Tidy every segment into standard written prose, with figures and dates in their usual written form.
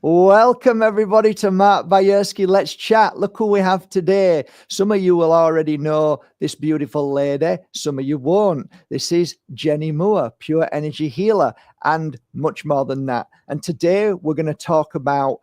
Welcome everybody to Mark Bajerski Let's Chat. Look who we have today. Some of you will already know this beautiful lady. Some of you won't. This is Jenny Moore, pure energy healer, and much more than that. And today we're going to talk about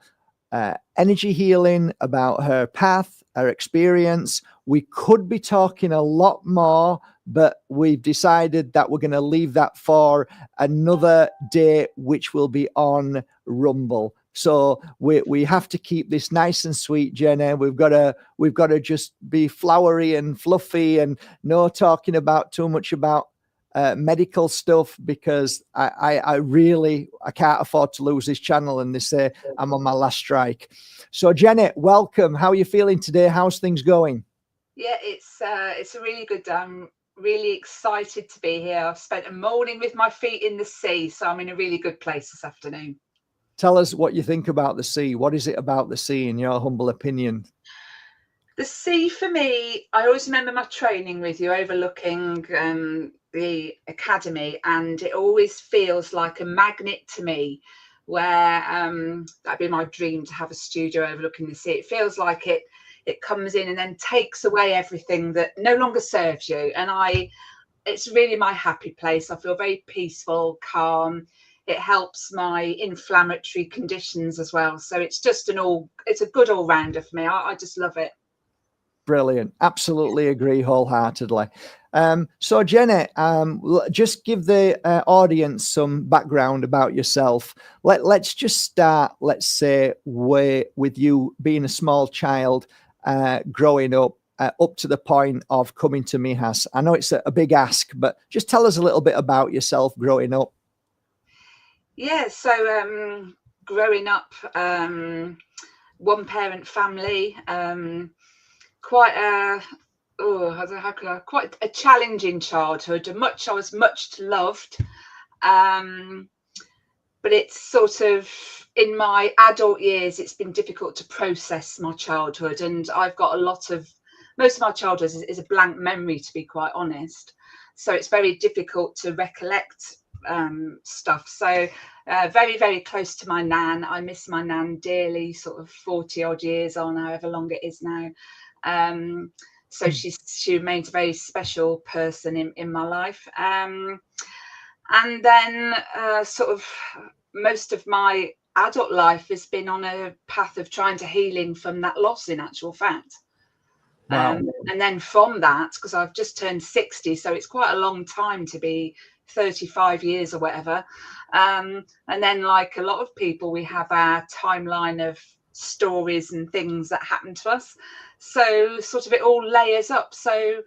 energy healing, about her path, her experience. We could be talking a lot more, but we've decided that we're going to leave that for another day, which will be on Rumble. So we have to keep this nice and sweet, Jenny. We've got to just be flowery and fluffy, and no talking about too much about medical stuff, because I really can't afford to lose this channel, and they say I'm on my last strike. So Jenny, welcome. How are you feeling today? How's things going? Yeah, it's a really good day. I'm really excited to be here. I've spent a morning with my feet in the sea, so I'm in a really good place this afternoon. Tell us what you think about the sea. What is it about the sea, in your humble opinion? The sea for me, I always remember my training with you overlooking the academy, and it always feels like a magnet to me, where that'd be my dream, to have a studio overlooking the sea. It feels like it comes in and then takes away everything that no longer serves you. And it's really my happy place. I feel very peaceful, calm. It helps my inflammatory conditions as well. So it's just it's a good all-rounder for me. I just love it. Brilliant. Absolutely agree wholeheartedly. So Jenny, just give the audience some background about yourself. Let's just start, let's say, with you being a small child, growing up to the point of coming to Mijas. I know it's a big ask, but just tell us a little bit about yourself growing up. Yeah, so growing up, one parent family, quite a quite a challenging childhood. I was much loved, but it's sort of, in my adult years, it's been difficult to process my childhood, and I've got most of my childhood is a blank memory, to be quite honest. So it's very difficult to recollect stuff. So very, very close to my nan. I miss my nan dearly, sort of 40 odd years on, however long it is now. So she remains a very special person in my life. And then sort of most of my adult life has been on a path of trying to healing from that loss, in actual fact. Wow. And then from that, because I've just turned 60, so it's quite a long time to be 35 years or whatever. And then, like a lot of people, we have our timeline of stories and things that happen to us. So sort of it all layers up. So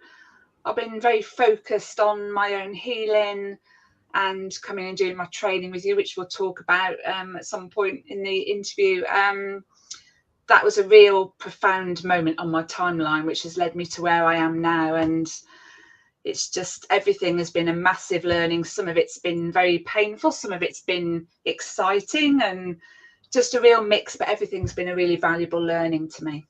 I've been very focused on my own healing and coming and doing my training with you, which we'll talk about at some point in the interview. That was a real profound moment on my timeline, which has led me to where I am now. And it's just, everything has been a massive learning. Some of it's been very painful, some of it's been exciting, and just a real mix, but everything's been a really valuable learning to me.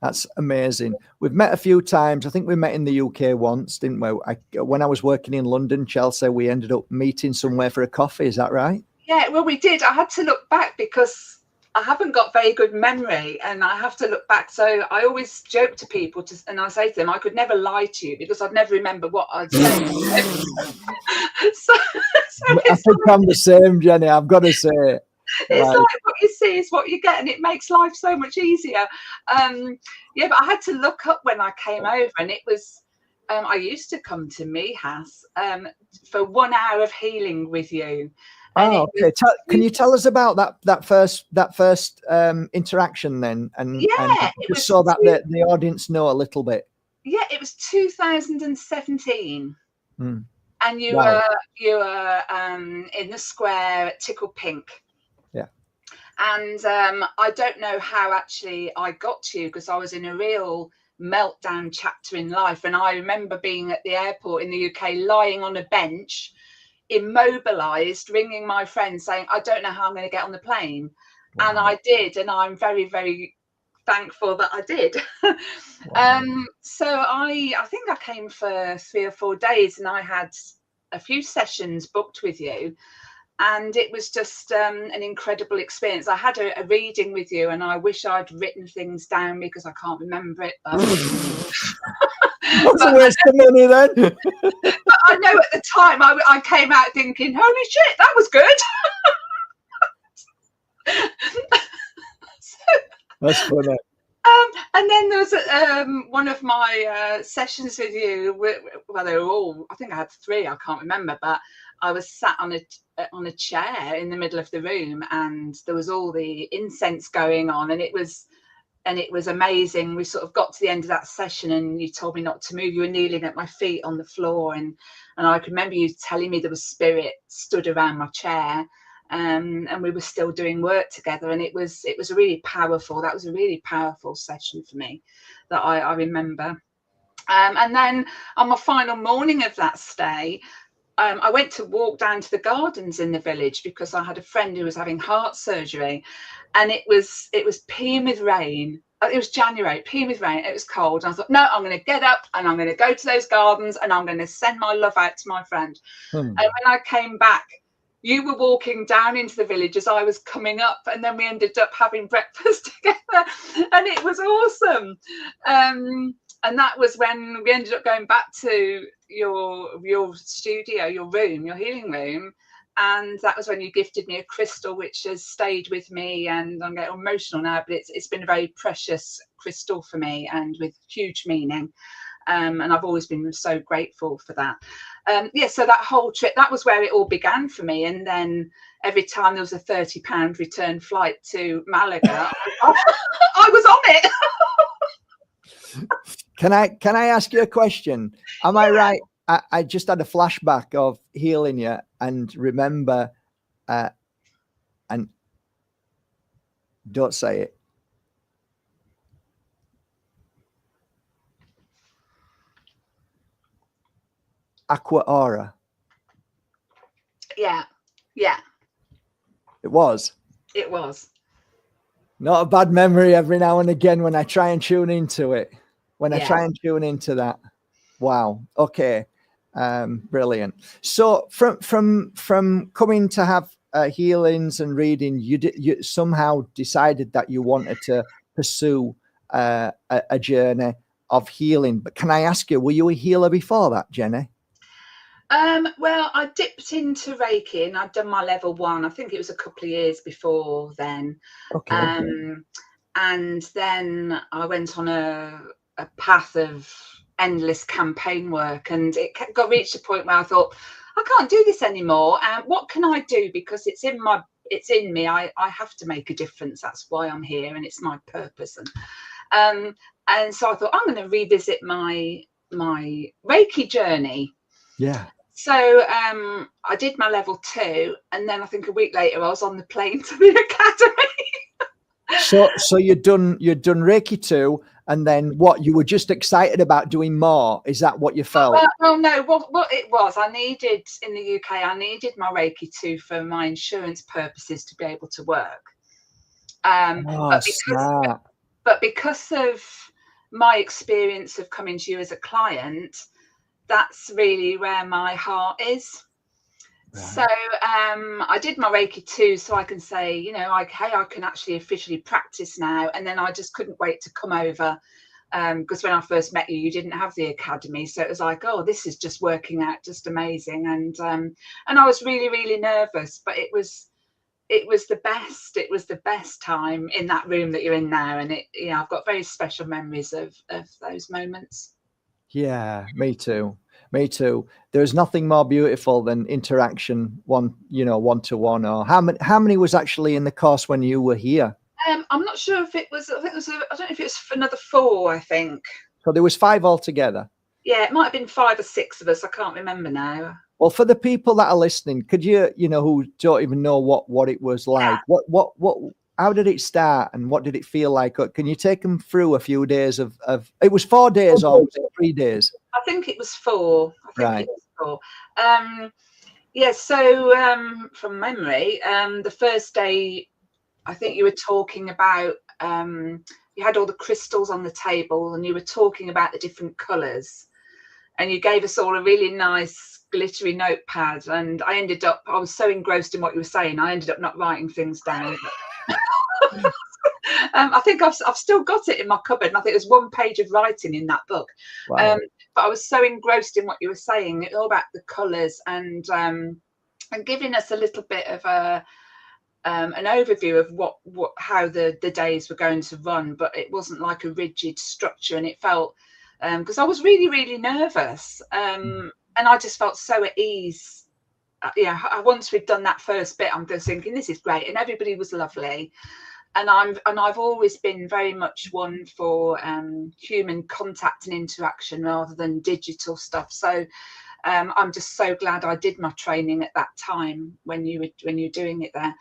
That's amazing. We've met a few times. I think we met in the UK once, didn't we? When I was working in London, Chelsea, we ended up meeting somewhere for a coffee. Is that right? Yeah, well, we did. I had to look back because I haven't got very good memory, and I have to look back. So I always joke to people, and I say to them, I could never lie to you because I'd never remember what I'd said. I think I'm the same, Jenny. I've got to say. It's like what you see is what you get, and it makes life so much easier. Yeah, but I had to look up when I came over, and it was I used to come to Mijas for 1 hour of healing with you. Oh, okay. Can you tell us about that first interaction then, and just so that the audience know a little bit? Yeah, it was 2017. Mm. And you were in the square at Tickle Pink. Yeah. And I don't know how actually I got to you, because I was in a real meltdown chapter in life. And I remember being at the airport in the UK, lying on a bench, immobilized, ringing my friend saying, I don't know how I'm going to get on the plane. Wow. And I did. And I'm very, very thankful that I did. Wow. So I think I came for 3 or 4 days, and I had a few sessions booked with you. and it was just an incredible experience. I had a reading with you, and I wish I'd written things down because I can't remember it. But, What's a waste of money then? but I know at the time I came out thinking, holy shit, that was good. That's funny. And then there was one of my sessions with you. Well, they were all, I think I had 3, I can't remember, but I was sat on a chair in the middle of the room, and there was all the incense going on, and it was amazing. We sort of got to the end of that session, and you told me not to move. You were kneeling at my feet on the floor, and I can remember you telling me there was spirit stood around my chair. And we were still doing work together, and it was a really powerful. That was a really powerful session for me that I remember. And then on my final morning of that stay, I went to walk down to the gardens in the village because I had a friend who was having heart surgery, and it was peeing with rain. It was January, peeing with rain. It was cold, and I thought, no, I'm going to get up and I'm going to go to those gardens, and I'm going to send my love out to my friend. And when I came back, you were walking down into the village as I was coming up, and then we ended up having breakfast together, and it was awesome. And that was when we ended up going back to your studio, your room, your healing room, and that was when you gifted me a crystal which has stayed with me, and I'm getting emotional now, but it's been a very precious crystal for me and with huge meaning. And I've always been so grateful for that. So that whole trip, that was where it all began for me. And then every time there was a £30 return flight to Malaga, I was on it. Can I ask you a question? Am I right? I just had a flashback of healing you and remember, and don't say it. Aqua Aura. Yeah. It was. Not a bad memory every now and again when I try and tune into it. I try and tune into that. Wow. Okay. Brilliant. So from coming to have healings and reading, you somehow decided that you wanted to pursue a journey of healing. But can I ask you, were you a healer before that, Jenny? Well, I dipped into Reiki, and I'd done my level 1. I think it was a couple of years before then. Okay. And then I went on a path of endless campaign work, and it reached a point where I thought, I can't do this anymore. And what can I do? Because it's in me. I have to make a difference. That's why I'm here, and it's my purpose. And so I thought, I'm going to revisit my Reiki journey. Yeah. So I did my level 2, and then I think a week later I was on the plane to the academy. So you'd done Reiki 2, and then what? You were just excited about doing more. Is that what you felt? Well, no. What it was, I needed in the UK. I needed my Reiki 2 for my insurance purposes to be able to work. But because of my experience of coming to you as a client, that's really where my heart is. Right. So I did my Reiki 2 so I can say, I can actually officially practice now. And then I just couldn't wait to come over, because when I first met you, you didn't have the academy. So it was like, oh, this is just working out just amazing. And I was really, really nervous, but it was the best. It was the best time in that room that you're in now. And I've got very special memories of those moments. Yeah, me too. There's nothing more beautiful than interaction, one-to-one. Or how many was actually in the course when you were here? I'm not sure if it was. I don't know if it was another 4. I think. So there was 5 altogether. Yeah, it might have been 5 or 6 of us. I can't remember now. Well, for the people that are listening, could you, who don't even know what it was like, what how did it start and what did it feel like? Can you take them through a few days of it was 4 days or was it 3 days? I think it was 4. It was 4. So from memory, the first day, I think you were talking about, you had all the crystals on the table and you were talking about the different colours. and you gave us all a really nice glittery notepad, and I was so engrossed in what you were saying, I ended up not writing things down. I think I've still got it in my cupboard, and I think there's one page of writing in that book. Wow. But I was so engrossed in what you were saying, all about the colours, and giving us a little bit of an overview of how the days were going to run, but it wasn't like a rigid structure, and it felt because I was really, really nervous, and I just felt so at ease. Once we'd done that first bit, I'm just thinking this is great, and everybody was lovely. And I've always been very much one for human contact and interaction rather than digital stuff. So I'm just so glad I did my training at that time when you were doing it there.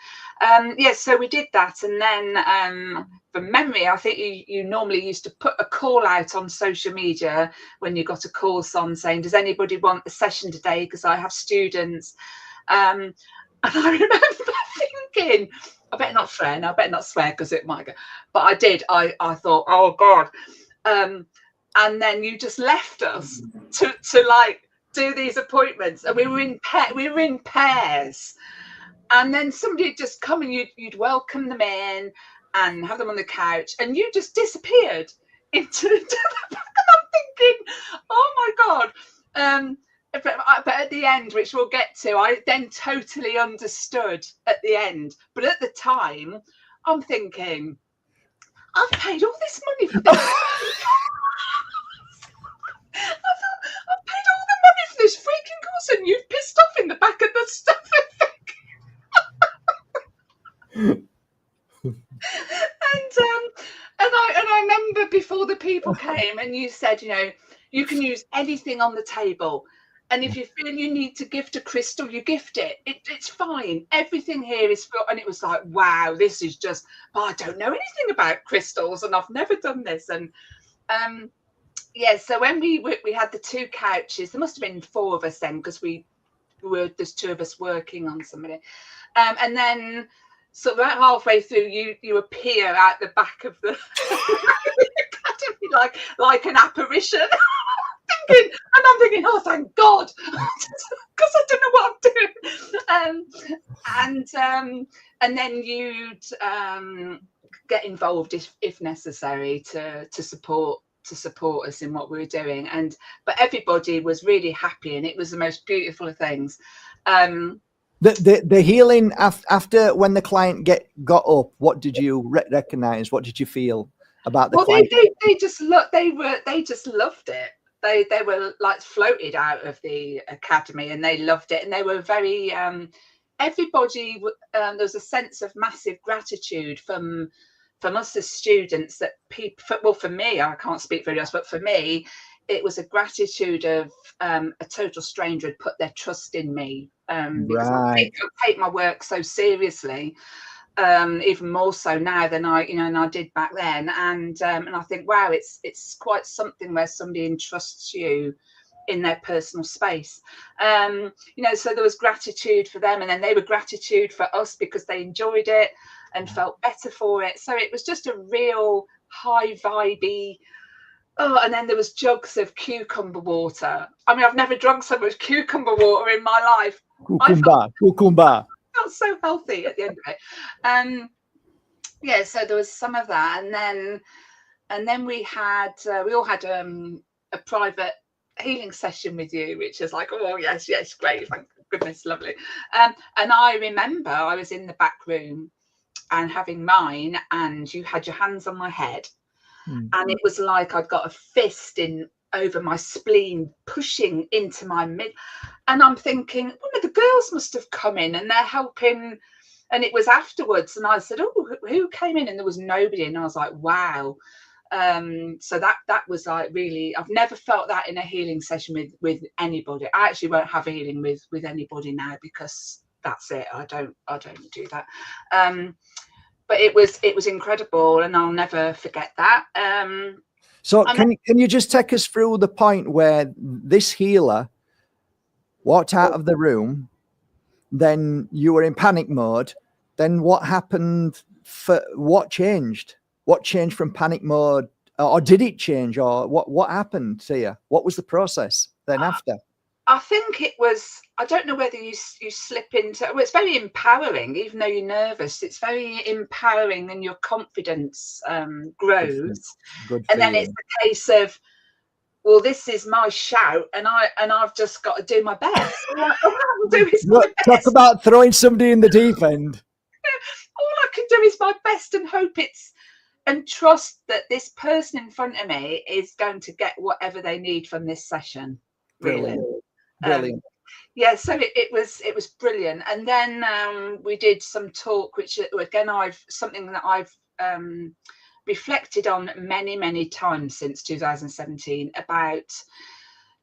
So we did that, and then from memory, I think you normally used to put a call out on social media when you got a course on saying, "Does anybody want a session today? Because I have students." And I remember thinking, I better not swear now, I better not swear because it might go. But I did. I thought, oh God. And then you just left us to like do these appointments, and we were in pairs. And then somebody would just come, and you'd welcome them in and have them on the couch, and you just disappeared into the back. And I'm thinking, oh my God. But at the end, which we'll get to, I then totally understood at the end. But at the time, I'm thinking, I've paid all this money for this. I thought, I've paid all the money for this freaking course, and you've pissed off in the back of the stuff. And I remember before the people came, and you said, you can use anything on the table. And if you feel you need to gift a crystal, you gift it. It's fine. Everything here is for, and it was like, wow, this is just, I don't know anything about crystals, and I've never done this. And so when we had the two couches, there must have been 4 of us then, because there's 2 of us working on somebody. And then so about halfway through, you appear out the back of the academy like an apparition. And I'm thinking, oh, thank God, because I don't know what I'm doing. And then you'd get involved if necessary to support us in what we were doing. But everybody was really happy, and it was the most beautiful of things. The healing after when the client got up, what did you recognize? What did you feel about the client? They just loved it. They were like floated out of the academy, and they loved it, and they were very everybody there was a sense of massive gratitude from us as students, that people, for me, I can't speak for anyone else, but for me it was a gratitude of a total stranger had put their trust in me, because I take my work so seriously, even more so now than I did back then. And I think, wow, it's quite something where somebody entrusts you in their personal space. So there was gratitude for them, and then they were gratitude for us because they enjoyed it and felt better for it. So it was just a real high vibey. Oh, and then there was jugs of cucumber water. I mean, I've never drunk so much cucumber water in my life. Cucumber. Felt so healthy at the end of it. So there was some of that, and then we all had a private healing session with you, which is like, oh yes, great, thank goodness, lovely. And I remember I was in the back room and having mine, and you had your hands on my head, and it was like I'd got a fist over my spleen, pushing into my mid. And I'm thinking, one of the girls must have come in, and they're helping. And it was afterwards, and I said, oh, who came in? And there was nobody. And I was like, wow. So that was like, really, I've never felt that in a healing session with anybody. I actually won't have a healing with anybody now, because that's it. I don't do that. But it was incredible, and I'll never forget that. So can you just take us through the point where this healer walked out of the room, then you were in panic mode, then what happened? What changed? What changed from panic mode, or did it change, or what happened to you? What was the process? then after? I think it was, I don't know whether you slip into, well, it's very empowering, even though you're nervous. It's very empowering and your confidence grows. Good And then it's feeling. the case of, well, this is my shout, and I've just got to do my best. All I can do is my Talk best. about throwing somebody in the deep end. All I can do is my best and hope and trust that this person in front of me is going to get whatever they need from this session. Really. Brilliant. Yeah, so it was brilliant. And then we did some talk, which again something that I've reflected on many times since 2017, about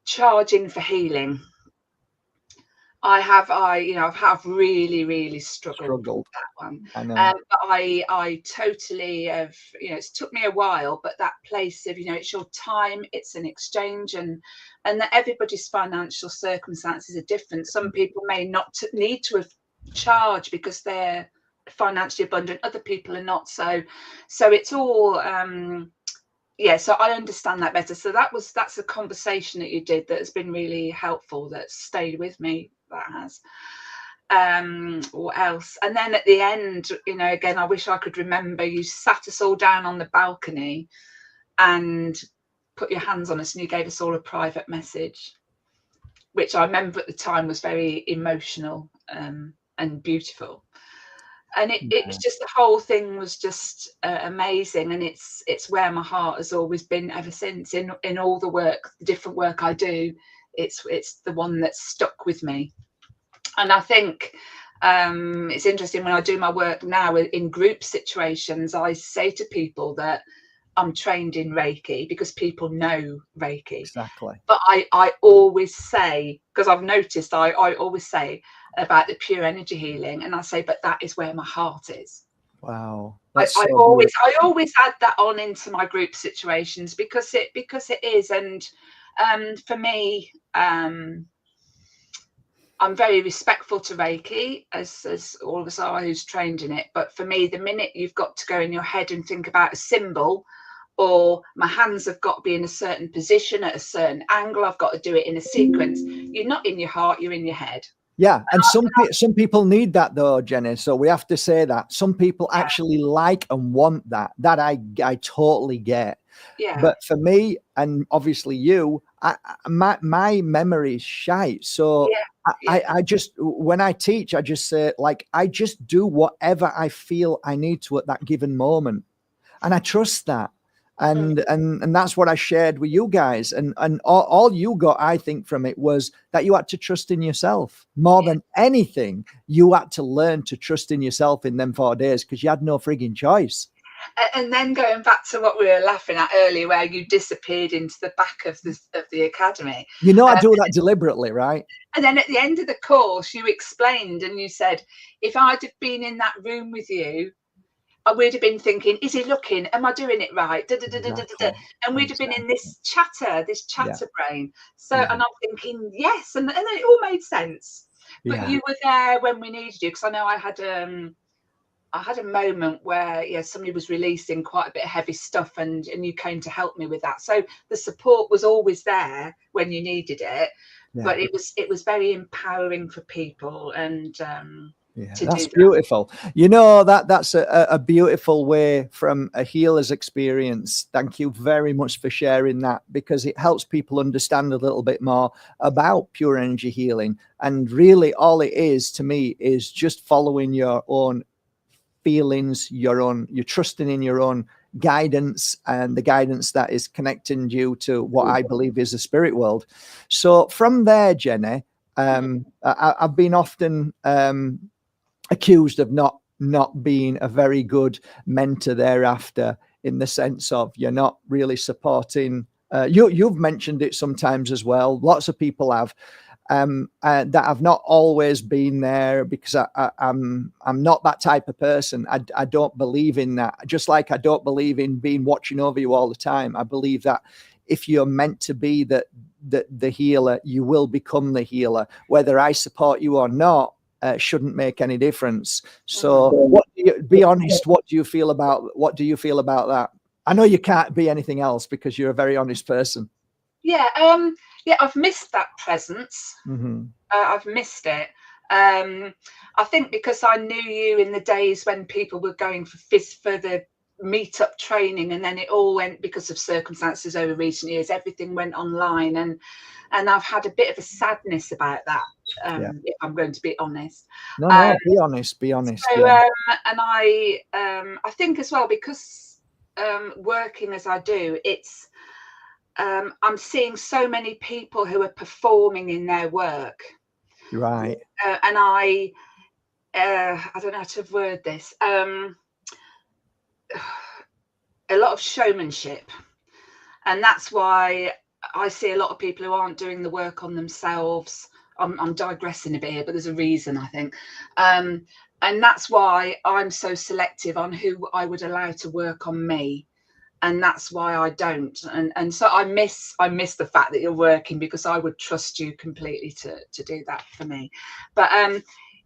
charging for healing. I have really struggled with that one. I know. But I totally have, it's took me a while, but that place of, it's your time, it's an exchange, and that everybody's financial circumstances are different. Some people may not need to have charged because they're financially abundant. Other people are not. So it's all, so I understand that better. So that's a conversation that you did that has been really helpful, that stayed with me. That has. What else? And then at the end, again, I wish I could remember, you sat us all down on the balcony and put your hands on us, and you gave us all a private message, which I remember at the time was very emotional and beautiful. And it was just, the whole thing was just amazing. And it's where my heart has always been ever since, in all the different work I do. It's the one that's stuck with me. And I think it's interesting, when I do my work now in group situations, I say to people that I'm trained in Reiki, because people know Reiki. Exactly. But I always say, because I've noticed, I always say about the pure energy healing, and I say, but that is where my heart is. Wow. I always add that on into my group situations, because it is. And for me, I'm very respectful to Reiki, as all of us are who's trained in it. But for me, the minute you've got to go in your head and think about a symbol, or my hands have got to be in a certain position at a certain angle, I've got to do it in a sequence, you're not in your heart, you're in your head. Yeah, and some people need that though, Jenny. So we have to say that some people actually like and want that. That I totally get. Yeah. But for me, and obviously you, my memory is shite. So I just, when I teach, I just say, like, I just do whatever I feel I need to at that given moment, and I trust that. And that's what I shared with you guys, and all you got, I think, from it was that you had to trust in yourself more than anything. You had to learn to trust in yourself in them 4 days, because you had no frigging choice. And then going back to what we were laughing at earlier, where you disappeared into the back of the academy. I do that deliberately, right? And then at the end of the course, you explained, and you said, if I'd have been in that room with you, I would have been thinking, is he looking? Am I doing it right? And we'd have been in this chatter brain. So, and I'm thinking, yes. And then it all made sense. But you were there when we needed you, because I know I had a moment where somebody was releasing quite a bit of heavy stuff, and you came to help me with that. So the support was always there when you needed it. But it was very empowering for people, and that's beautiful. That's a beautiful way from a healer's experience. Thank you very much for sharing that, because it helps people understand a little bit more about pure energy healing. And really all it is to me is just following your own feelings, you're trusting in your own guidance, and the guidance that is connecting you to what I believe is the spirit world. So from there, Jenny, I've been often accused of not being a very good mentor thereafter, in the sense of you're not really supporting. You've mentioned it sometimes as well. Lots of people have. That I've not always been there, because I'm not that type of person. I don't believe in that. Just like I don't believe in being watching over you all the time. I believe that if you're meant to be the healer, you will become the healer. Whether I support you or not shouldn't make any difference. So be honest. What do you feel about that? I know you can't be anything else, because you're a very honest person. Yeah. Yeah, I've missed that presence. I've missed it. I think because I knew you in the days when people were going for the meetup training, and then it all went, because of circumstances over recent years, everything went online, and I've had a bit of a sadness about that, if I'm going to be honest. No, be honest, be honest. So, Yeah. and I think as well, because working as I do, it's I'm seeing so many people who are performing in their work. Right. And I don't know how to word this. A lot of showmanship, and that's why I see a lot of people who aren't doing the work on themselves. I'm digressing a bit here, but there's a reason, I think, and that's why I'm so selective on who I would allow to work on me, and that's why I don't. And so I miss the fact that you're working, because I would trust you completely to do that for me. But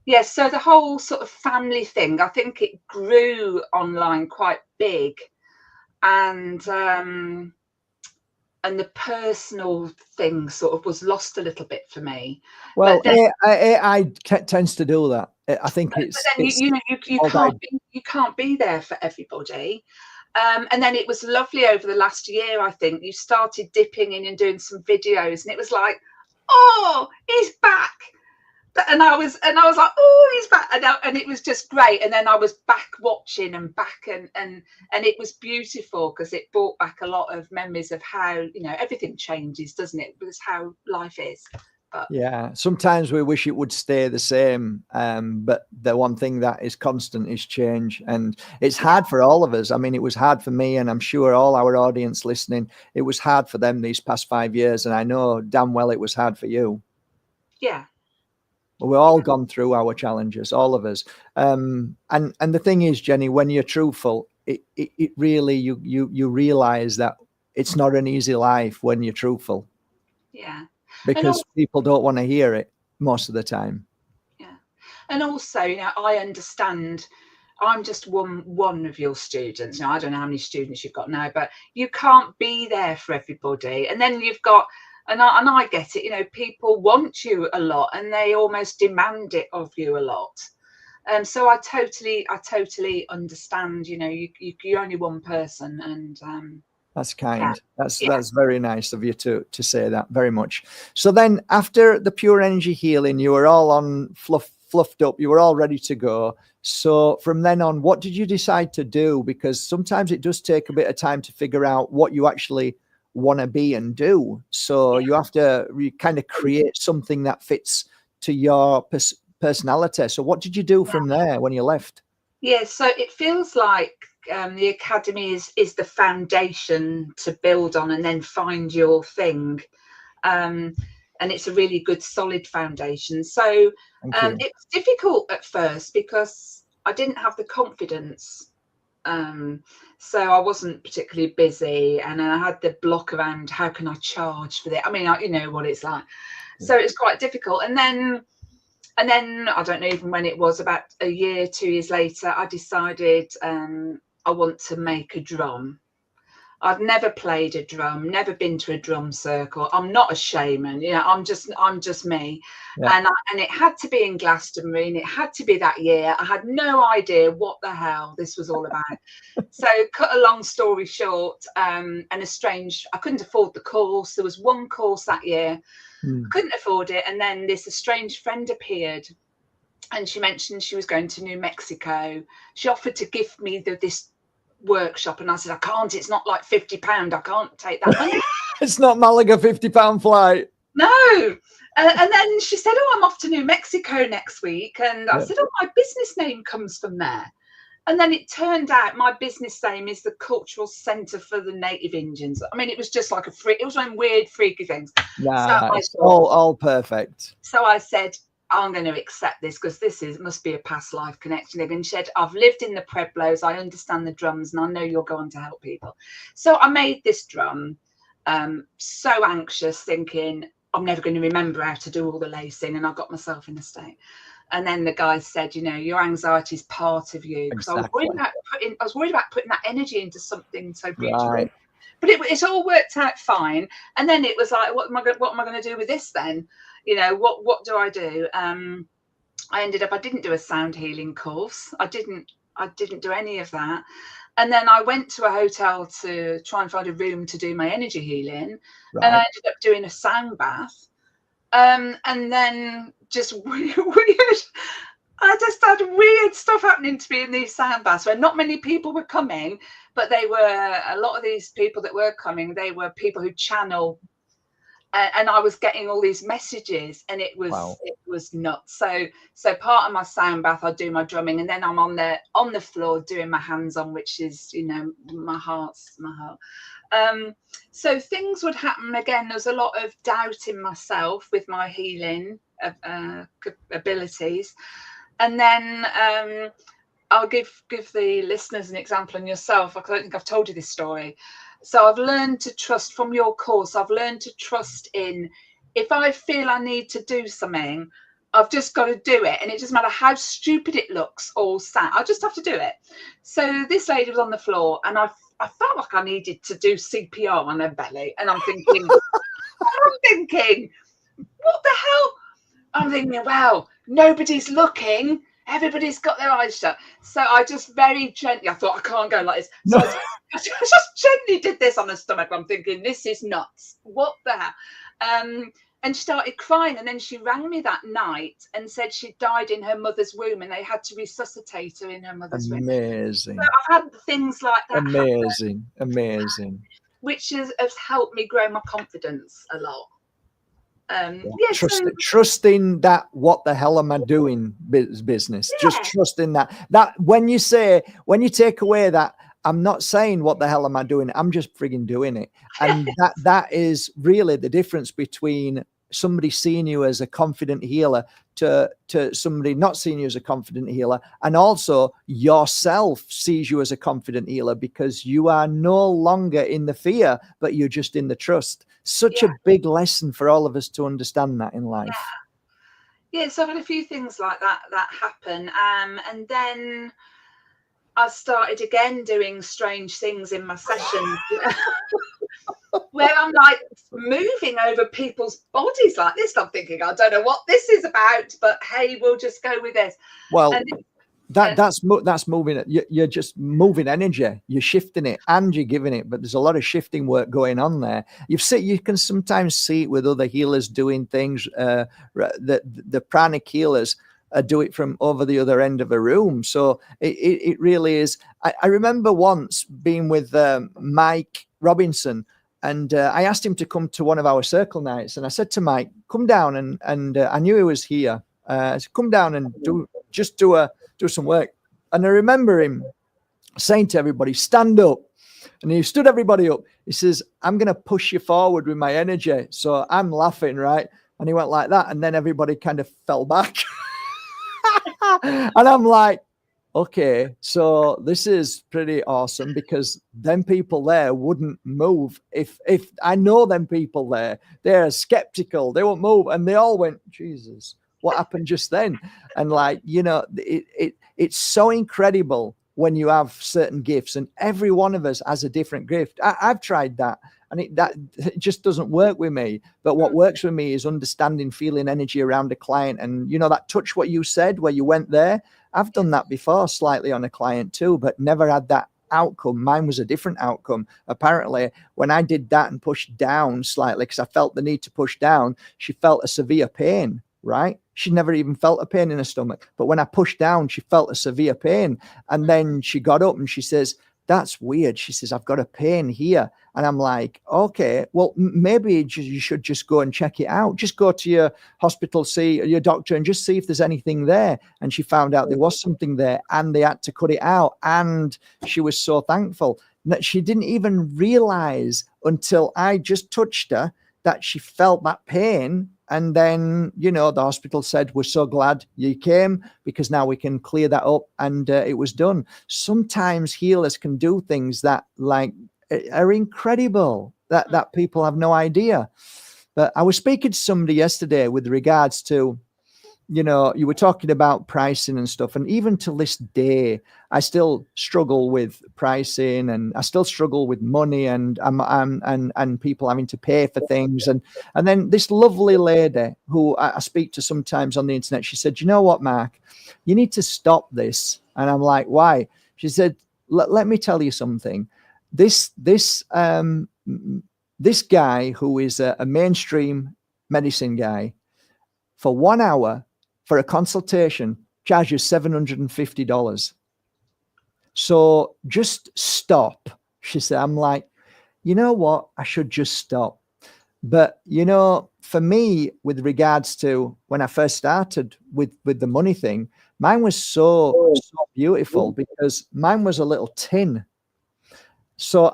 yeah, so the whole sort of family thing, I think it grew online quite big, and the personal thing sort of was lost a little bit for me. Well, But then, AI tends to do that. I think it's. you can't be there for everybody. And then it was lovely over the last year. I think you started dipping in and doing some videos, and it was like, oh, he's back. And I was like, oh, he's back, and it was just great. And then I was back watching and back, and it was beautiful, because it brought back a lot of memories of how, everything changes, doesn't it? But it's how life is. But yeah, sometimes we wish it would stay the same, but the one thing that is constant is change, and it's hard for all of us. I mean, it was hard for me, and I'm sure all our audience listening, it was hard for them these past 5 years, and I know damn well it was hard for you. Yeah. We've all gone through our challenges, all of us. And the thing is, Jenny, when you're truthful, it really, you realize that it's not an easy life when you're truthful. Yeah. Because people don't want to hear it most of the time. Yeah. And also, I understand, I'm just one of your students. Now, I don't know how many students you've got now, but you can't be there for everybody. And then you've got, and I get it, people want you a lot, and they almost demand it of you a lot. So I totally understand. You're only one person, and that's kind. That's very nice of you to say that, very much. So then, after the pure energy healing, you were all on fluffed up. You were all ready to go. So from then on, what did you decide to do? Because sometimes it does take a bit of time to figure out what you actually want to be and do. So you have to kind of create something that fits to your personality. So what did you do from there when you left? Yeah, so it feels like the academy is the foundation to build on, and then find your thing. And it's a really good solid foundation. So it was difficult at first, because I didn't have the confidence. So I wasn't particularly busy, and I had the block around how can I charge for that. I mean, you know what it's like. So it's quite difficult. And then I don't know even when it was, about a year, 2 years later, I decided I want to make a drum. I've never played a drum, never been to a drum circle. I'm not a shaman, I'm just me. Yeah. And it had to be in Glastonbury, and it had to be that year. I had no idea what the hell this was all about. So cut a long story short, I couldn't afford the course. There was one course that year. I couldn't afford it. And then this estranged friend appeared, and she mentioned she was going to New Mexico. She offered to give me this workshop, and I said, I can't. It's not like £50. I can't take that money. It's not Malaga £50 flight. No. And then she said, oh, I'm off to New Mexico next week. And I said, oh, my business name comes from there. And then it turned out my business name is the Cultural Centre for the Native Indians. I mean, it was just like it was one weird, freaky things. Nah, it's all perfect. So I said, I'm going to accept this, because must be a past life connection. And she said, I've lived in the Pueblos, I understand the drums, and I know you're going to help people. So I made this drum, so anxious, thinking I'm never going to remember how to do all the lacing, and I got myself in a state. And then the guy said, your anxiety is part of you. Because exactly. I was worried about putting that energy into something so beautiful. Right. But it all worked out fine. And then it was like, what am I going to do with this then? You know, what do I do? I didn't do a sound healing course. I didn't do any of that. And then I went to a hotel to try and find a room to do my energy healing. Right. And I ended up doing a sound bath. And then just weird. I just had weird stuff happening to me in these sound baths where not many people were coming, but they were, a lot of these people that were coming, they were people who channel, and I was getting all these messages, and it was nuts. So part of my sound bath, I do my drumming, and then I'm on the floor doing my hands on, which is, you know, my heart. So things would happen again. There's a lot of doubt in myself with my healing abilities. And then I'll give the listeners an example, and yourself. I don't think I've told you this story. So I've learned to trust from your course. I've learned to trust in, if I feel I need to do something, I've just got to do it. And it doesn't matter how stupid it looks or sad. I just have to do it. So this lady was on the floor, and I felt like I needed to do CPR on her belly. And I'm thinking, what the hell? I'm thinking, wow, nobody's looking. Everybody's got their eyes shut. So I just very gently, I thought, I can't go like this. So I just gently did this on her stomach. I'm thinking, this is nuts. What the hell? And she started crying. And then she rang me that night and said she died in her mother's womb, and they had to resuscitate her in her mother's womb. Amazing. So I've had things like that. Amazing. Which has helped me grow my confidence a lot. Trusting that what the hell am I doing business, just trusting that when you take away that I'm not saying what the hell am I doing, I'm just frigging doing it. And that is really the difference between somebody seeing you as a confident healer to somebody not seeing you as a confident healer, and also yourself sees you as a confident healer because you are no longer in the fear, but you're just in the trust. Such a big lesson for all of us to understand that in life. So I've had a few things like that happen, and then I started again doing strange things in my sessions where I'm like moving over people's bodies like this. I'm thinking, I don't know what this is about, but hey, we'll just go with this. Well, that's moving. You're just moving energy. You're shifting it and you're giving it. But there's a lot of shifting work going on there. You can sometimes see it with other healers doing things. The pranic healers do it from over the other end of a room. So it really is. I remember once being with Mike Robinson, and I asked him to come to one of our circle nights. And I said to Mike, come down. And I knew he was here. I said, come down and do some work. And I remember him saying to everybody, stand up. And he stood everybody up. He says, I'm going to push you forward with my energy. So I'm laughing, right? And he went like that. And then everybody kind of fell back. And I'm like, okay, so this is pretty awesome, because them people there wouldn't move. If I know them people there, they're skeptical, they won't move. And they all went, Jesus, what happened just then? And like, you know, it's so incredible when you have certain gifts, and every one of us has a different gift. I've tried that, and it just doesn't work with me. But what works with me is understanding, feeling energy around a client. And, you know, that touch, what you said, where you went there, I've done that before slightly on a client too, but never had that outcome. Mine was a different outcome. Apparently, when I did that and pushed down slightly, because I felt the need to push down, she felt a severe pain, right? She never even felt a pain in her stomach. But when I pushed down, she felt a severe pain. And then she got up and she says, that's weird. She says, I've got a pain here. And I'm like, okay, well, maybe you should just go and check it out. Just go to your hospital, see your doctor, and just see if there's anything there. And she found out there was something there, and they had to cut it out. And she was so thankful that she didn't even realize until I just touched her that she felt that pain. And then, you know, the hospital said, we're so glad you came, because now we can clear that up. And it was done. Sometimes healers can do things that like are incredible that people have no idea. But I was speaking to somebody yesterday with regards to you know, you were talking about pricing and stuff, and even to this day, I still struggle with pricing, and I still struggle with money, and and people having to pay for things, and then this lovely lady who I speak to sometimes on the internet, she said, "You know what, Mark, you need to stop this." And I'm like, "Why?" She said, let me tell you something. This guy who is a mainstream medicine guy, for 1 hour for a consultation charges $750. So just stop." She said. I'm like, you know what? I should just stop. But, you know, for me, with regards to when I first started with the money thing, mine was so beautiful because mine was a little tin. So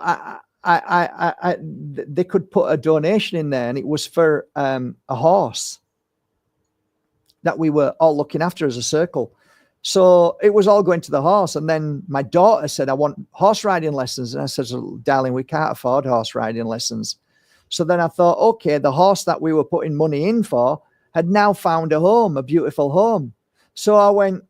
they could put a donation in there, and it was for a horse that we were all looking after as a circle. So it was all going to the horse. And then my daughter said, "I want horse riding lessons." And I said, "Darling, we can't afford horse riding lessons." So then I thought, okay, the horse that we were putting money in for had now found a home, a beautiful home. So I went,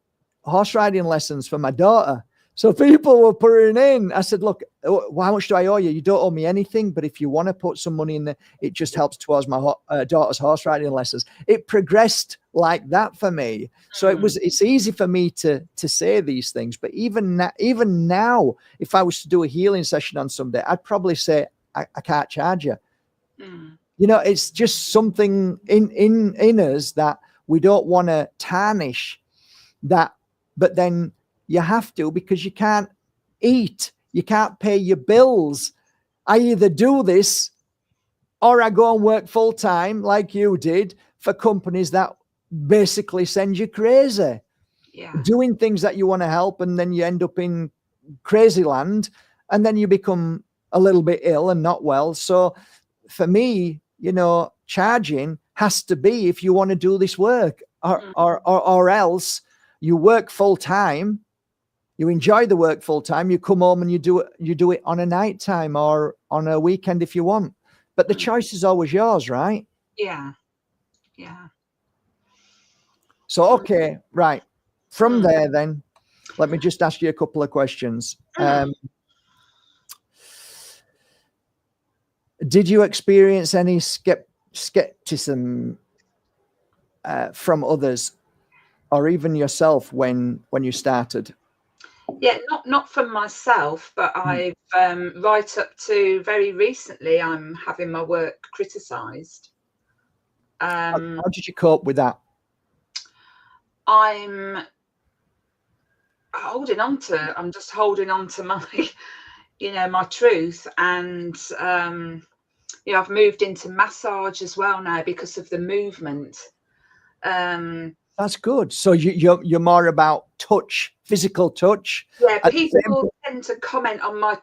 horse riding lessons for my daughter. So people were putting in. I said, "Look, how much do I owe you? You don't owe me anything, but if you want to put some money in there, it just helps towards my daughter's horse riding lessons." It progressed like that for me. So it's easy for me to say these things. But even now, if I was to do a healing session on Sunday, I'd probably say, I can't charge you. You know, it's just something in us that we don't want to tarnish that, but then you have to, because you can't eat, you can't pay your bills. I either do this or I go and work full time like you did for companies that basically send you crazy, doing things that you want to help, and then you end up in crazy land, and then you become a little bit ill and not well. So for me, you know, charging has to be if you want to do this work, or else you work full time, you enjoy the work full time, you come home and you do it on a night time or on a weekend if you want. But the choice is always yours, right? Yeah. So, okay, right. From there, then, let me just ask you a couple of questions. Did you experience any skepticism from others, or even yourself, when you started? Yeah, not from myself, but I've right up to very recently, I'm having my work criticised. How did you cope with that? I'm just holding on to my, you know, my truth. And, you know, I've moved into massage as well now because of the movement. That's good. So you're more about touch, physical touch. Yeah, people tend to comment on my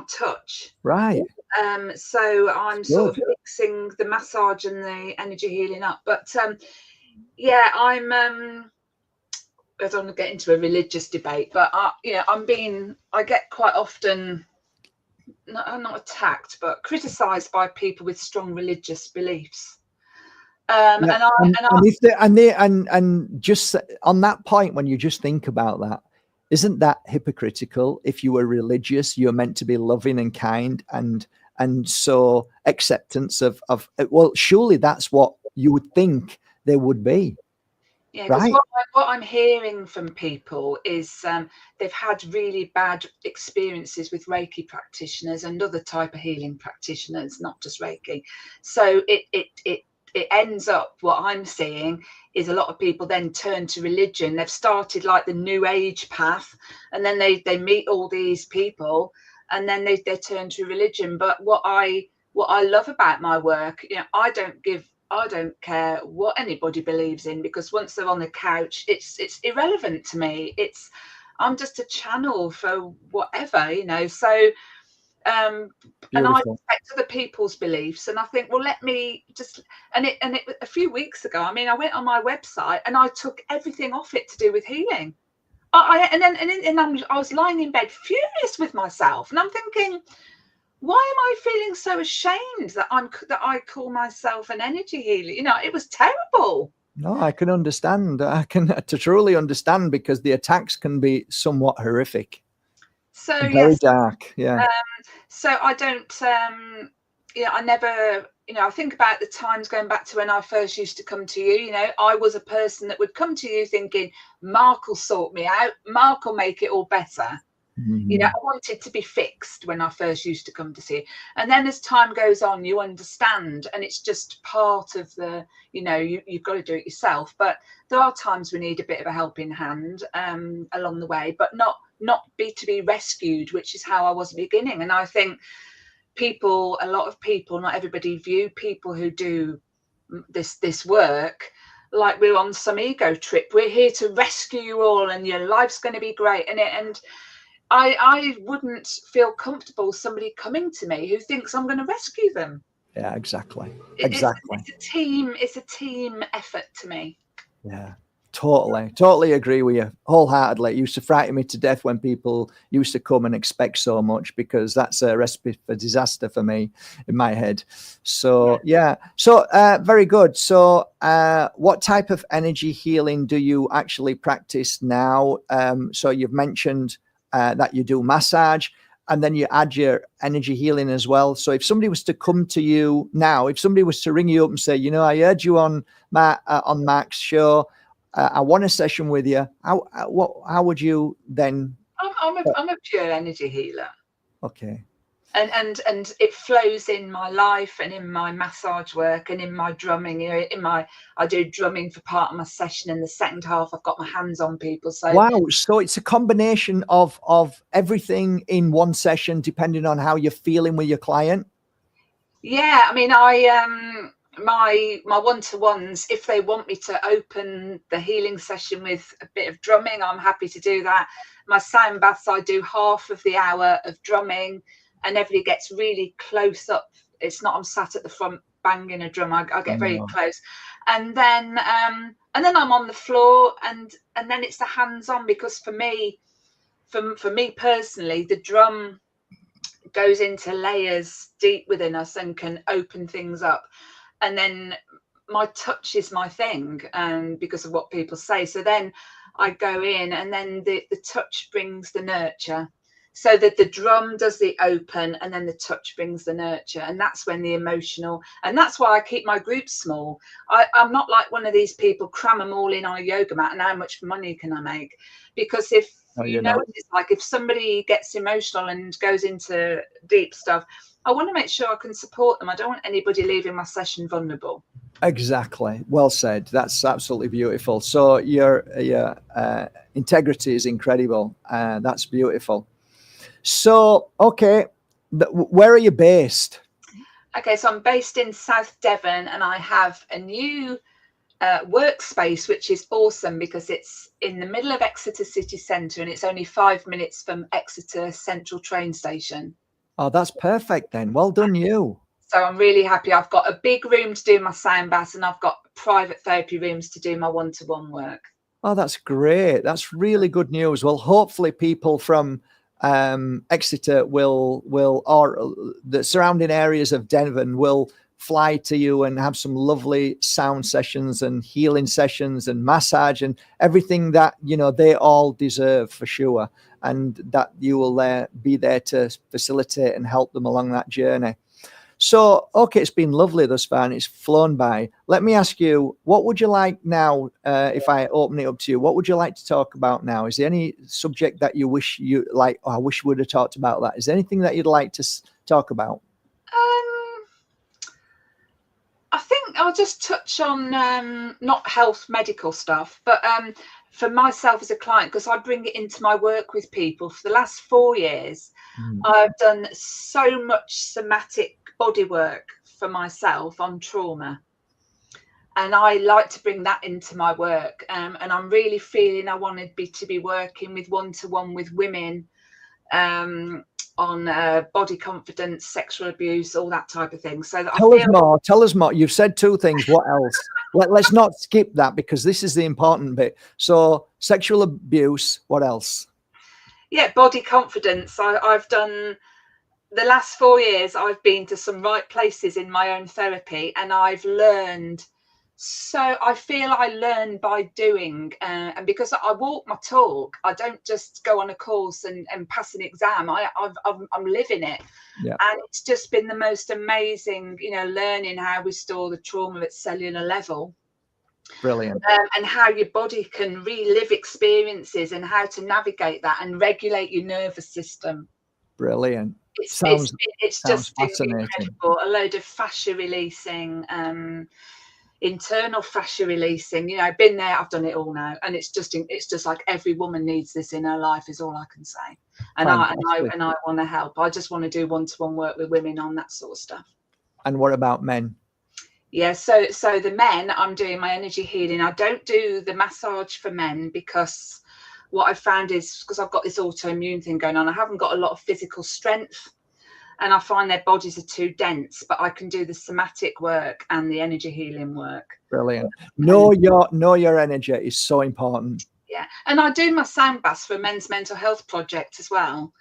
touch. Right. So I'm sort of mixing the massage and the energy healing up. But yeah, I don't want to get into a religious debate, but you know, I get quite often not attacked, but criticised by people with strong religious beliefs. And just on that point, when you just think about that, isn't that hypocritical? If you were religious, you're meant to be loving and kind, and so acceptance of well, surely that's what you would think they would be. Yeah, because what I'm hearing from people is they've had really bad experiences with Reiki practitioners and other type of healing practitioners, not just Reiki. So it ends up, what I'm seeing is a lot of people then turn to religion. They've started like the New Age path, and then they meet all these people, and then they turn to religion. But what I love about my work, you know, I don't care what anybody believes in, because once they're on the couch, it's irrelevant to me. I'm just a channel for whatever, you know. So and I respect other people's beliefs, and I think, well, let me just, and it a few weeks ago, I mean, I went on my website and I took everything off it to do with healing. I was lying in bed furious with myself, and I'm thinking, why am I feeling so ashamed that I call myself an energy healer? You know, it was terrible. No, I can understand. I can to truly understand, because the attacks can be somewhat horrific. So Very yes, dark. Yeah. so I don't, I never, I think about the times going back to when I first used to come to you. I was a person that would come to you thinking, Mark will sort me out, Mark will make it all better. I wanted to be fixed when I first used to come to see you. And then as time goes on, you understand, and it's just part of the, you've got to do it yourself. But there are times we need a bit of a helping hand along the way, but not to be rescued, which is how I was at the beginning. And I think a lot of people, not everybody, view people who do this work like we're on some ego trip. We're here to rescue you all, and your life's going to be great. And I wouldn't feel comfortable somebody coming to me who thinks I'm going to rescue them. Yeah, exactly. It's a team effort to me. Yeah, totally agree with you wholeheartedly. It used to frighten me to death when people used to come and expect so much, because that's a recipe for disaster for me in my head. So yeah, so very good. So what type of energy healing do you actually practice now? So you've mentioned that you do massage, and then you add your energy healing as well. So if somebody was to come to you now, if somebody was to ring you up and say, I heard you on Mark's show, I want a session with you, how would you then? I'm a pure energy healer. Okay. And it flows in my life and in my massage work and in my drumming. I do drumming for part of my session. In the second half, I've got my hands on people. So wow, so it's a combination of everything in one session, depending on how you're feeling with your client. Yeah, I mean, my one-to-ones, if they want me to open the healing session with a bit of drumming, I'm happy to do that. My sound baths, I do half of the hour of drumming, and everybody gets really close up. It's not I'm sat at the front banging a drum. I get very close, and then I'm on the floor, and then it's the hands-on, because for me personally, the drum goes into layers deep within us and can open things up. And then my touch is my thing, because of what people say. So then I go in, and then the touch brings the nurture. So that the drum does the open, and then the touch brings the nurture. And that's when the emotional, and that's why I keep my groups small. I'm not like one of these people, cram them all in on a yoga mat and how much money can I make? Because if what it's like, if somebody gets emotional and goes into deep stuff, I want to make sure I can support them. I don't want anybody leaving my session vulnerable. Exactly. Well said. That's absolutely beautiful. So your integrity is incredible. That's beautiful. So, okay, where are you based? Okay, so I'm based in South Devon, and I have a new workspace, which is awesome because it's in the middle of Exeter city centre, and it's only 5 minutes from Exeter Central train station. Oh, that's perfect then. Well done, you. So I'm really happy. I've got a big room to do my sound baths, and I've got private therapy rooms to do my one-to-one work. Oh, that's great. That's really good news. Well, hopefully people from Exeter or the surrounding areas of Devon will fly to you and have some lovely sound sessions and healing sessions and massage and everything that they all deserve, for sure, and that you will be there to facilitate and help them along that journey. So, okay, it's been lovely thus far, and it's flown by. Let me ask you, what would you like now, if I open it up to you, what would you like to talk about now? Is there any subject that you wish you like, I wish we would have talked about that? Is there anything that you'd like to talk about? I think I'll just touch on not health medical stuff, but for myself as a client, because I bring it into my work with people. For the last 4 years, I've done so much somatic body work for myself on trauma, and I like to bring that into my work. And I'm really feeling I wanted to be working with one-to-one with women on body confidence, sexual abuse, all that type of thing. So that Tell us more. You've said 2 things. What else? Let's not skip that, because this is the important bit. So sexual abuse, what else? Yeah, body confidence. I've done the last 4 years. I've been to some right places in my own therapy, and I've learned So I feel I learn by doing, and because I walk my talk, I don't just go on a course and pass an exam. I'm living it, Yeah, and it's just been the most amazing, learning how we store the trauma at cellular level, brilliant. and how your body can relive experiences and how to navigate that and regulate your nervous system. Brilliant. It's it's Sounds it's sounds just fascinating. incredible. A load of fascia releasing. Internal fascia releasing, been there, I've done it all now, and it's just like every woman needs this in her life, is all I can say. And Fantastic. I want to help. I just want to do one-to-one work with women on that sort of stuff. And what about men? Yeah, so the men, I'm doing my energy healing. I don't do the massage for men because what I've found is, because I've got this autoimmune thing going on, I haven't got a lot of physical strength, and I find their bodies are too dense, but I can do the somatic work and the energy healing work. Brilliant. Know your energy is so important. Yeah, and I do my sound baths for Men's Mental Health Project as well.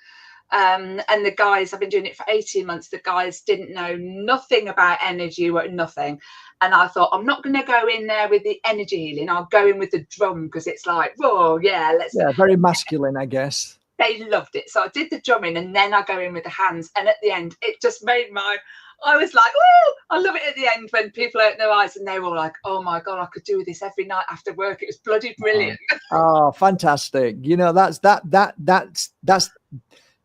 And the guys, I've been doing it for 18 months. The guys didn't know nothing about energy, nothing. And I thought, I'm not going to go in there with the energy healing. I'll go in with the drum, because it's like, whoa, yeah, let's. Yeah, very masculine, I guess. They loved it. So I did the drumming, and then I go in with the hands. And at the end, it just made I was like, oh, I love it at the end when people open their eyes and they were all like, oh my God, I could do this every night after work. It was bloody brilliant. Oh, fantastic.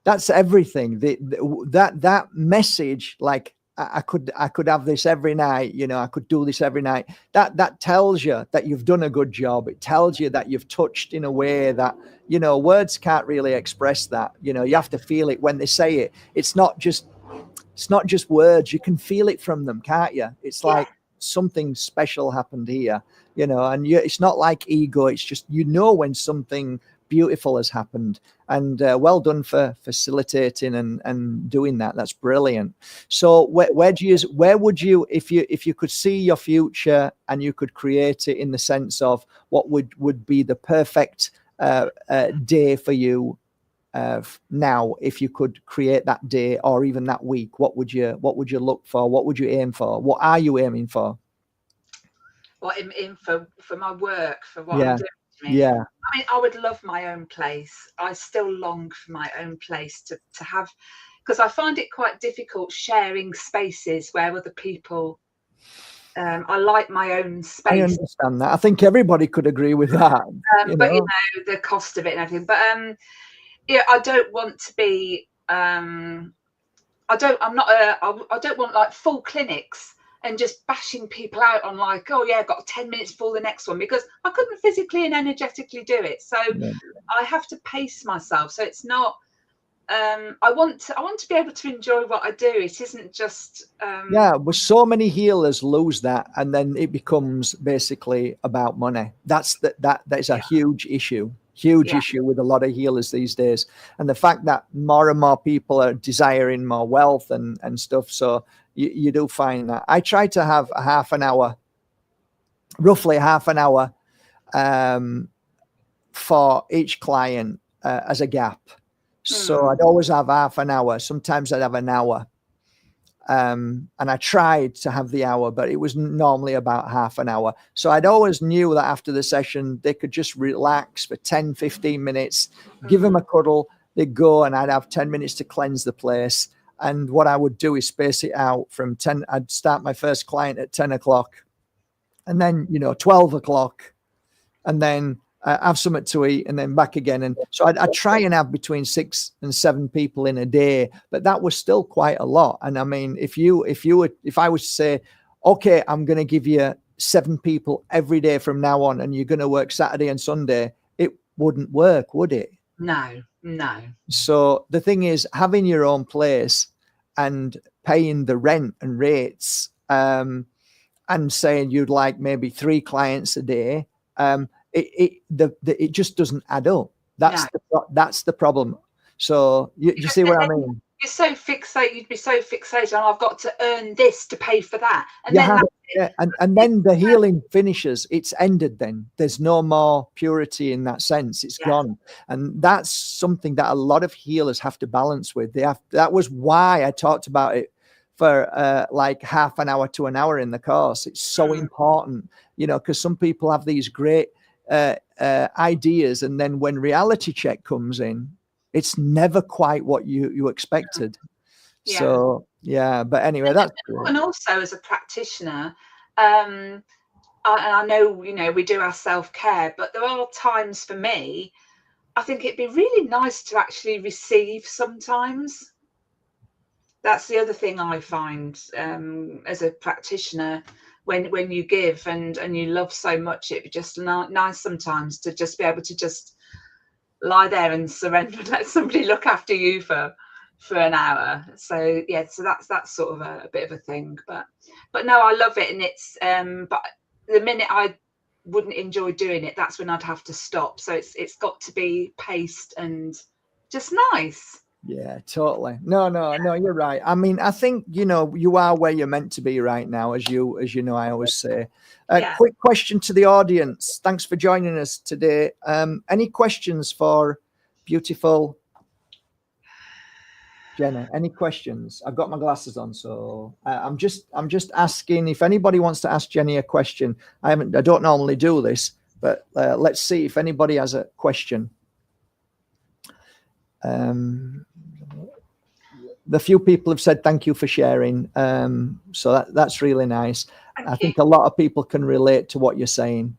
That's everything. That message, like I could have this every night, I could do this every night. That tells you that you've done a good job. It tells you that you've touched in a way that, words can't really express that. You have to feel it when they say it. It's not just words. You can feel it from them, can't you? It's like something special happened here, and it's not like ego. It's just, when something beautiful has happened. And well done for facilitating and doing that. That's brilliant. So where would you, if you could see your future and you could create it in the sense of what would be the perfect day for you now, if you could create that day or even that week, what would you look for? What would you aim for? What are you aiming for? What in for my work, for what I'm doing? Yeah. I mean, I would love my own place. I still long for my own place to have, because I find it quite difficult sharing spaces where other people. I like my own space. I understand that. I think everybody could agree with that. But the cost of it and everything. But I don't want to be. I don't want like full clinics and just bashing people out on like, oh yeah, I've got 10 minutes for the next one, because I couldn't physically and energetically do it. So I have to pace myself. So it's not. I want to be able to enjoy what I do. It isn't just. Well, so many healers lose that, and then it becomes basically about money. That is a huge issue. Issue with a lot of healers these days, and the fact that more and more people are desiring more wealth and stuff. So you do find that. I try to have roughly half an hour for each client as a gap. So I'd always have half an hour. Sometimes I'd have an hour. And I tried to have the hour, but it was normally about half an hour. So I'd always knew that after the session, they could just relax for 10, 15 minutes, give them a cuddle, they'd go, and I'd have 10 minutes to cleanse the place. And what I would do is space it out from 10. I'd start my first client at 10 o'clock and then, 12 o'clock, and then have something to eat and then back again. And so I'd try and have between 6 and 7 people in a day, but that was still quite a lot. And I mean, if I was to say, okay, I'm going to give you 7 people every day from now on, and you're going to work Saturday and Sunday, it wouldn't work, would it? No. So the thing is, having your own place and paying the rent and rates, and saying you'd like maybe 3 clients a day, it just doesn't add up. That's the problem. So you see what I mean? You're so fixated. You'd be so fixated on, I've got to earn this to pay for that, and then the healing finishes. It's ended. Then there's no more purity in that sense. It's gone, and that's something that a lot of healers have to balance with. That was why I talked about it for like half an hour to an hour in the course. It's so important, you know, because some people have these great ideas, and then when reality check comes in, it's never quite what you expected. Yeah. So yeah, but anyway, that's great. And also as a practitioner, I know, you know, we do our self-care, but there are times for me, I think it'd be really nice to actually receive sometimes. That's the other thing I find, as a practitioner, when you give and you love so much, it'd be just nice sometimes to just be able to just lie there and surrender, let somebody look after you for an hour. So yeah, so that's sort of a bit of a thing, but no, I love it. And it's but the minute I wouldn't enjoy doing it, that's when I'd have to stop. So it's got to be paced and just nice. Yeah, totally. No, you're right. I mean, I think, you know, you are where you're meant to be right now, as you know, I always say. Yeah. Quick question to the audience. Thanks for joining us today. Any questions for beautiful Jenna? Any questions? I've got my glasses on, so I'm just asking if anybody wants to ask Jenny a question. I don't normally do this, but let's see if anybody has a question. The few people have said thank you for sharing, so that's really nice. I think a lot of people can relate to what you're saying.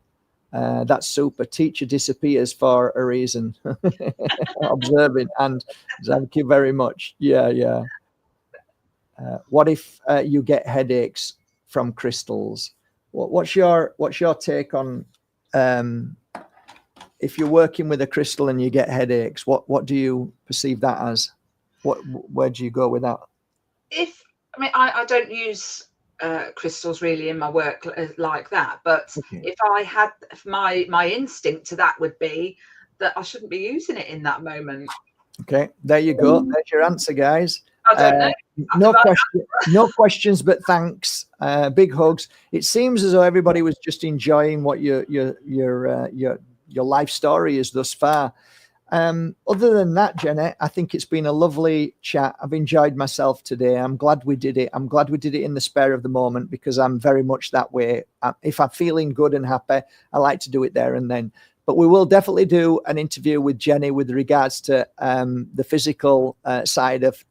That's super. Teacher disappears for a reason. Observing, and thank you very much. Yeah. What if you get headaches from crystals? What's your take on if you're working with a crystal and you get headaches? What do you perceive that as? Where do you go with that? I don't use crystals really in my work like that, but if I had my instinct to that would be that I shouldn't be using it in that moment. Okay, there you go. There's your answer, guys. I don't know. No questions, but thanks. Big hugs. It seems as though everybody was just enjoying what your life story is thus far. Other than that, Jenna, I think it's been a lovely chat. I've enjoyed myself today. I'm glad we did it. I'm glad we did it in the spare of the moment, because I'm very much that way. If I'm feeling good and happy, I like to do it there and then. But we will definitely do an interview with Jenny with regards to the physical side of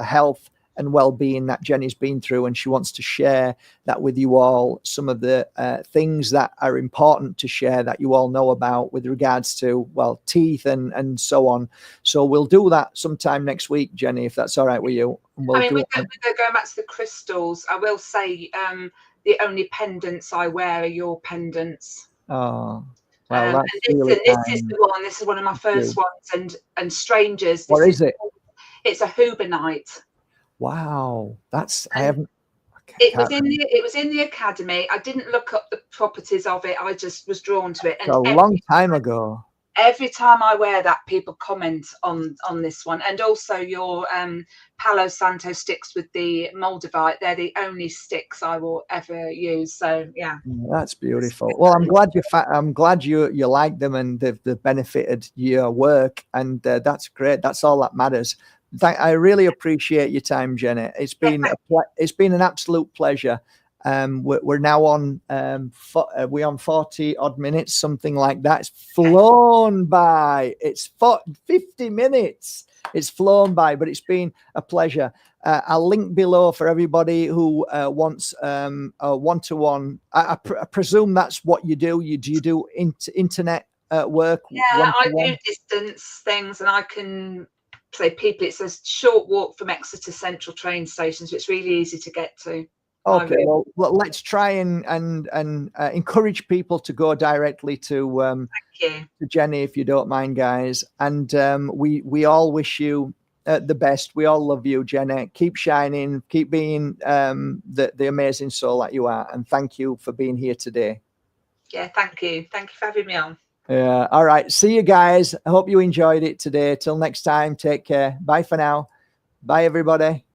health and well-being that Jenny's been through, and she wants to share that with you all, some of the things that are important to share that you all know about with regards to, well, teeth and so on. So we'll do that sometime next week, Jenny, if that's all right with you. We're going back to the crystals. I will say the only pendants I wear are your pendants. Oh, well, this is the one. This is one of my first ones. And strangers. What is it? It's a Hubernite. Wow, that's It was in the academy. I didn't look up the properties of it. I just was drawn to it. And a long time ago. Every time I wear that, people comment on this one. And also your Palo Santo sticks with the Moldavite. They're the only sticks I will ever use. So yeah, that's beautiful. Well, I'm glad you like them and they've benefited your work, and that's great. That's all that matters. I really appreciate your time, Jenny. It's been an absolute pleasure. We're now on we're on 40 odd minutes, something like that. It's flown by. It's 50 minutes. It's flown by, but it's been a pleasure. I'll link below for everybody who wants a one-to-one. I presume that's what you do. Do you do internet work? Yeah, I do distance things, and I can say people, it's a short walk from Exeter Central train station, so it's really easy to get to. Okay, well, let's try and encourage people to go directly to Jenny, if you don't mind, guys. And we all wish you the best. We all love you, Jenny. Keep shining, keep being the amazing soul that you are. And thank you for being here today. Yeah, thank you. Thank you for having me on. Yeah. All right. See you guys. I hope you enjoyed it today. Till next time, take care. Bye for now. Bye, everybody.